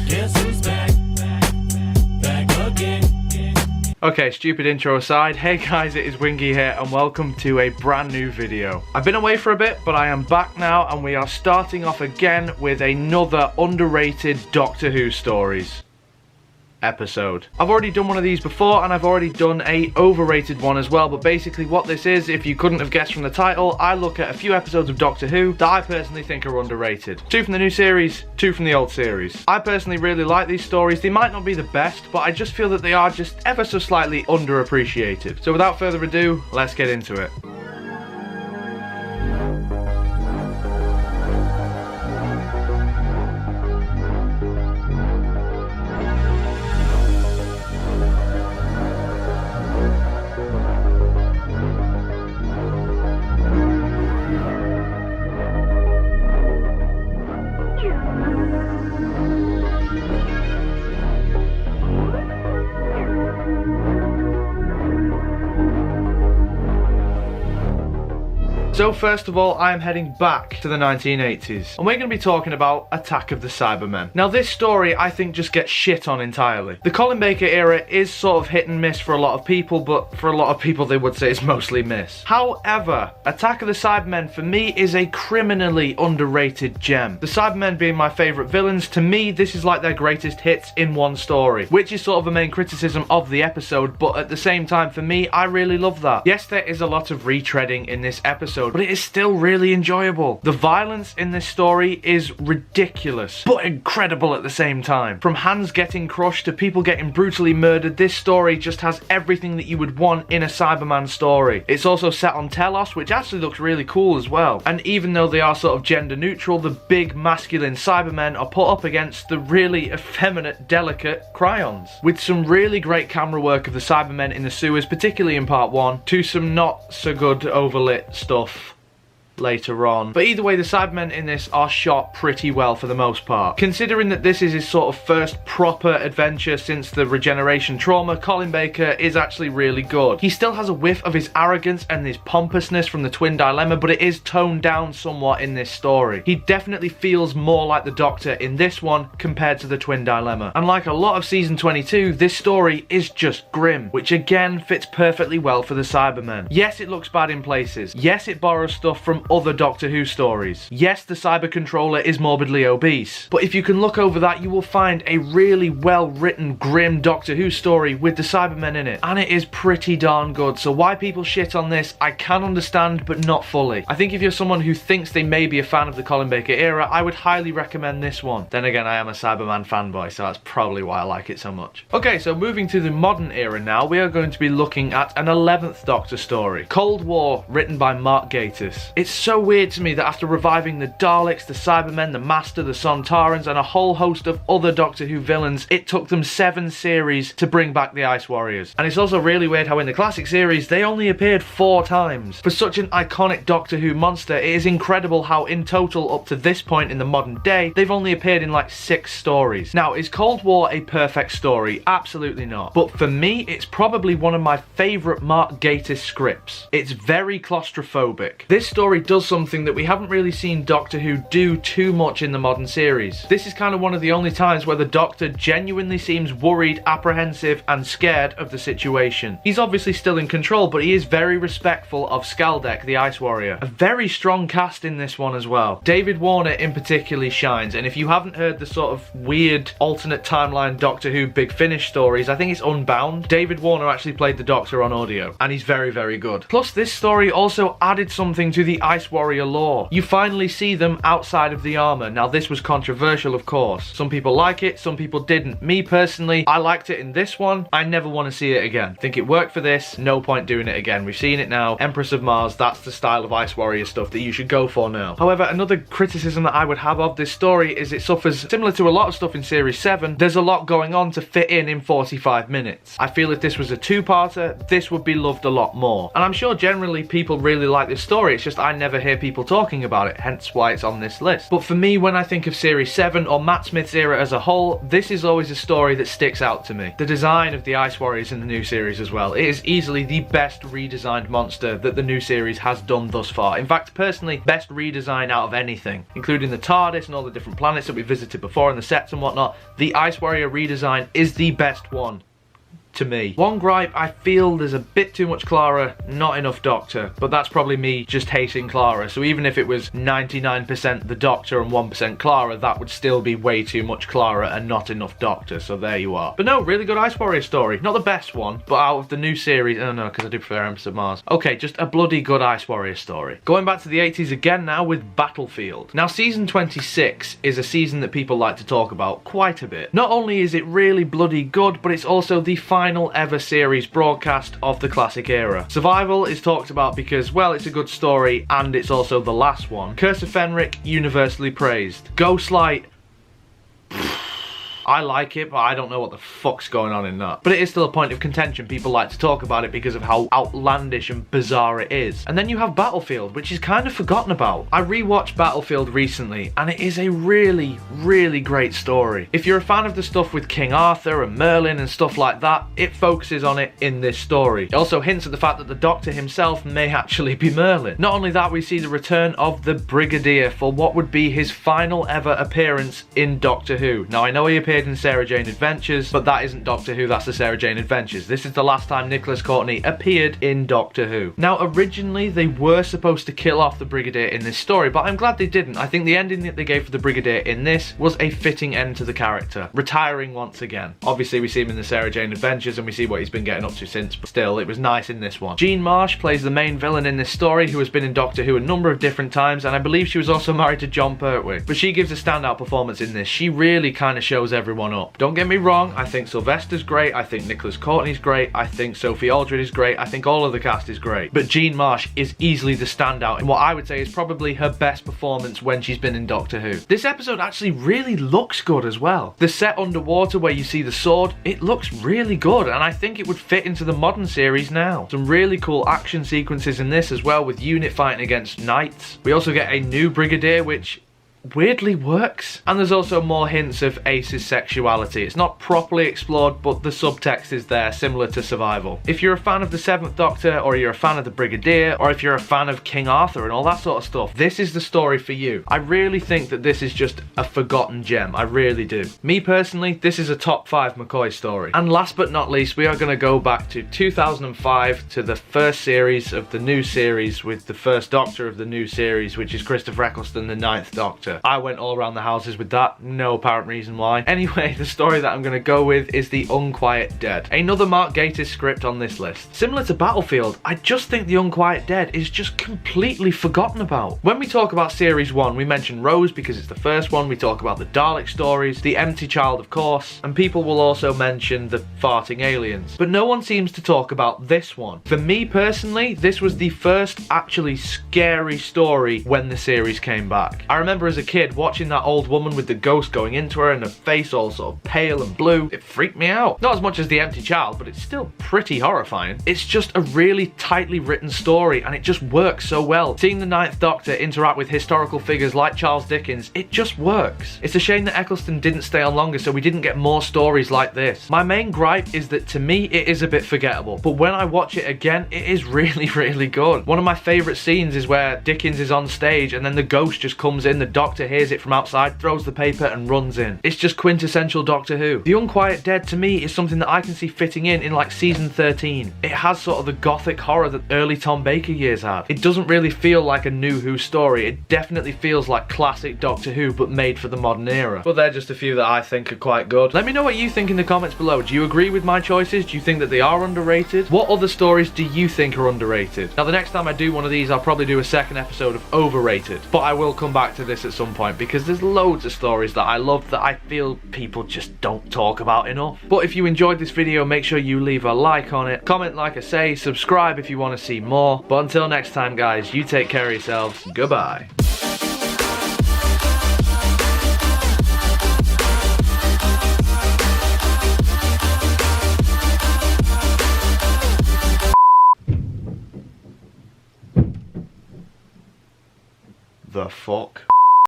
Guess who's back? Back again. Okay, stupid intro aside, hey guys, it is Wingy here and welcome to a brand new video. I've been away for a bit, but I am back now and we are starting off again with another underrated Doctor Who stories episode. I've already done one of these before and I've already done a overrated one as well, but basically what this is, if you couldn't have guessed from the title, I look at a few episodes of Doctor Who that I personally think are underrated. 2 from the new series, 2 from the old series. I personally really like these stories. They might not be the best, but I just feel that they are just ever so slightly underappreciated. So without further ado, let's get into it. So first of all, I am heading back to the 1980s, and we're going to be talking about Attack of the Cybermen. Now this story, I think, just gets shit on entirely. The Colin Baker era is sort of hit and miss for a lot of people, but for a lot of people they would say it's mostly miss. However, Attack of the Cybermen for me is a criminally underrated gem. The Cybermen being my favourite villains, to me this is like their greatest hits in one story, which is sort of a main criticism of the episode, but at the same time for me, I really love that. Yes, there is a lot of retreading in this episode, but it is still really enjoyable. The violence in this story is ridiculous, but incredible at the same time. From hands getting crushed to people getting brutally murdered, this story just has everything that you would want in a Cyberman story. It's also set on Telos, which actually looks really cool as well. And even though they are sort of gender neutral, the big masculine Cybermen are put up against the really effeminate, delicate Cryons, with some really great camera work of the Cybermen in the sewers, particularly in part 1, to some not so good overlit stuff later on. But either way, the Cybermen in this are shot pretty well for the most part. Considering that this is his sort of first proper adventure since the regeneration trauma, Colin Baker is actually really good. He still has a whiff of his arrogance and his pompousness from the Twin Dilemma, but it is toned down somewhat in this story. He definitely feels more like the Doctor in this one compared to the Twin Dilemma. And like a lot of season 22, this story is just grim, which again fits perfectly well for the Cybermen. Yes, it looks bad in places. Yes, it borrows stuff from other Doctor Who stories. Yes, the Cyber Controller is morbidly obese, but if you can look over that, you will find a really well written, grim Doctor Who story with the Cybermen in it, and it is pretty darn good. So why people shit on this, I can understand, but not fully. I think if you're someone who thinks they may be a fan of the Colin Baker era, I would highly recommend this one. Then again, I am a Cyberman fanboy, so that's probably why I like it so much. Okay, so moving to the modern era now, we are going to be looking at an 11th Doctor story, Cold War, written by Mark Gatiss. It's so weird to me that after reviving the Daleks, the Cybermen, the Master, the Sontarans, and a whole host of other Doctor Who villains, it took them 7 series to bring back the Ice Warriors. And it's also really weird how in the classic series, they only appeared 4 times. For such an iconic Doctor Who monster, it is incredible how in total, up to this point in the modern day, they've only appeared in like 6 stories. Now, is Cold War a perfect story? Absolutely not. But for me, it's probably one of my favourite Mark Gatiss scripts. It's very claustrophobic. This story does something that we haven't really seen Doctor Who do too much in the modern series. This is kind of one of the only times where the Doctor genuinely seems worried, apprehensive, and scared of the situation. He's obviously still in control, but he is very respectful of Skaldek, the Ice Warrior. A very strong cast in this one as well. David Warner in particular shines, and if you haven't heard the sort of weird alternate timeline Doctor Who Big Finish stories, I think it's Unbound, David Warner actually played the Doctor on audio, and he's very, very good. Plus, this story also added something to the Ice Warrior lore. You finally see them outside of the armor. Now this was controversial, of course. Some people like it, some people didn't. Me personally, I liked it in this one. I never want to see it again. Think it worked for this, no point doing it again. We've seen it now. Empress of Mars, that's the style of Ice Warrior stuff that you should go for now. However, another criticism that I would have of this story is it suffers, similar to a lot of stuff in Series 7, there's a lot going on to fit in 45 minutes. I feel if this was a 2-parter, this would be loved a lot more. And I'm sure generally people really like this story, it's just I never never hear people talking about it, hence why it's on this list. But for me, when I think of Series 7 or Matt Smith's era as a whole, this is always a story that sticks out to me. The design of the Ice Warriors in the new series as well. It is easily the best redesigned monster that the new series has done thus far. In fact, personally, best redesign out of anything, including the TARDIS and all the different planets that we visited before and the sets and whatnot. The Ice Warrior redesign is the best one. To me. One gripe, I feel there's a bit too much Clara, not enough Doctor, but that's probably me just hating Clara. So even if it was 99% the Doctor and 1% Clara, that would still be way too much Clara and not enough Doctor, so there you are. But no, really good Ice Warrior story. Not the best one, but out of the new series, oh no, because I do prefer Empress of Mars. Okay, just a bloody good Ice Warrior story. Going back to the 80s again now with Battlefield. Now season 26 is a season that people like to talk about quite a bit. Not only is it really bloody good, but it's also the final ever series broadcast of the classic era. Survival is talked about because, well, it's a good story and it's also the last one. Curse of Fenric, universally praised. Ghostlight, I like it, but I don't know what the fuck's going on in that. But it is still a point of contention. People like to talk about it because of how outlandish and bizarre it is. And then you have Battlefield, which is kind of forgotten about. I rewatched Battlefield recently, and it is a really, really great story. If you're a fan of the stuff with King Arthur and Merlin and stuff like that, it focuses on it in this story. It also hints at the fact that the Doctor himself may actually be Merlin. Not only that, we see the return of the Brigadier for what would be his final ever appearance in Doctor Who. Now, I know he appeared in Sarah Jane Adventures, but that isn't Doctor Who, that's the Sarah Jane Adventures. This is the last time Nicholas Courtney appeared in Doctor Who. Now, originally they were supposed to kill off the Brigadier in this story, but I'm glad they didn't. I think the ending that they gave for the Brigadier in this was a fitting end to the character, retiring once again. Obviously we see him in the Sarah Jane Adventures and we see what he's been getting up to since, but still, it was nice in this one. Jean Marsh plays the main villain in this story, who has been in Doctor Who a number of different times, and I believe she was also married to John Pertwee. But she gives a standout performance in this. She really kind of shows everyone up. Don't get me wrong, I think Sylvester's great, I think Nicholas Courtney's great, I think Sophie Aldred is great, I think all of the cast is great. But Jean Marsh is easily the standout in what I would say is probably her best performance when she's been in Doctor Who. This episode actually really looks good as well. The set underwater where you see the sword, it looks really good, and I think it would fit into the modern series now. Some really cool action sequences in this as well, with Unit fighting against Knights. We also get a new Brigadier, which weirdly works. And there's also more hints of Ace's sexuality. It's not properly explored, but the subtext is there, similar to Survival. If you're a fan of the 7th Doctor, or you're a fan of the Brigadier, or if you're a fan of King Arthur and all that sort of stuff, this is the story for you. I really think that this is just a forgotten gem. I really do. Me personally, this is a top 5 McCoy story. And last but not least, we are going to go back to 2005 to the first series of the new series with the first Doctor of the new series, which is Christopher Eccleston, the 9th Doctor. I went all around the houses with that, no apparent reason why. Anyway, the story that I'm going to go with is The Unquiet Dead. Another Mark Gatiss script on this list. Similar to Battlefield, I just think The Unquiet Dead is just completely forgotten about. When we talk about Series 1, we mention Rose because it's the first one, we talk about the Dalek stories, The Empty Child of course, and people will also mention the farting aliens. But no one seems to talk about this one. For me personally, this was the first actually scary story when the series came back. I remember as a kid watching that old woman with the ghost going into her and her face all sort of pale and blue. It freaked me out. Not as much as The Empty Child, but it's still pretty horrifying. It's just a really tightly written story and it just works so well. Seeing the 9th Doctor interact with historical figures like Charles Dickens, it just works. It's a shame that Eccleston didn't stay on longer so we didn't get more stories like this. My main gripe is that to me it is a bit forgettable, but when I watch it again, it is really, really good. One of my favourite scenes is where Dickens is on stage and then the ghost just comes in, the Doctor hears it from outside, throws the paper and runs in. It's just quintessential Doctor Who. The Unquiet Dead to me is something that I can see fitting in like season 13. It has sort of the gothic horror that early Tom Baker years had. It doesn't really feel like a new Who story. It definitely feels like classic Doctor Who but made for the modern era. But they're just a few that I think are quite good. Let me know what you think in the comments below. Do you agree with my choices? Do you think that they are underrated? What other stories do you think are underrated? Now the next time I do one of these, I'll probably do a second episode of Overrated, but I will come back to this at some point because there's loads of stories that I love that I feel people just don't talk about enough. But if you enjoyed this video, make sure you leave a like on it, comment like I say, subscribe if you want to see more. But until next time guys, you take care of yourselves. Goodbye. fuck?